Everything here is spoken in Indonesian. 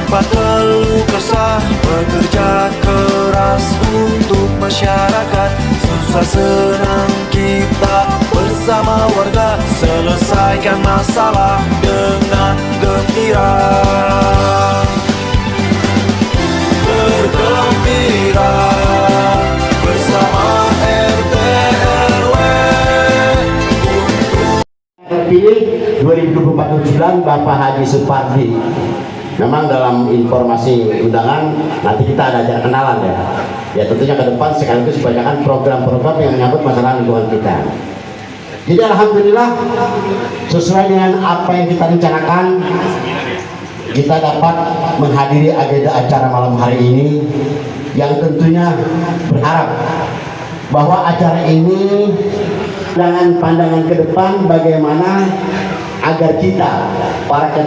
tanpa keluh kesah, bekerja keras untuk masyarakat. Susah senang kita bersama warga, selesaikan masalah dengan gembira. Bergembira bersama RT RW. Terpilih 2024-2029 Bapak Haji Supardi. Memang dalam informasi undangan nanti kita ada acara kenalan ya. Ya tentunya ke depan sekaligus kebanyakan program-program yang menyangkut masalah lingkungan kita. Jadi alhamdulillah sesuai dengan apa yang kita rencanakan, kita dapat menghadiri agenda acara malam hari ini yang tentunya berharap bahwa acara ini dengan pandangan ke depan bagaimana agar kita para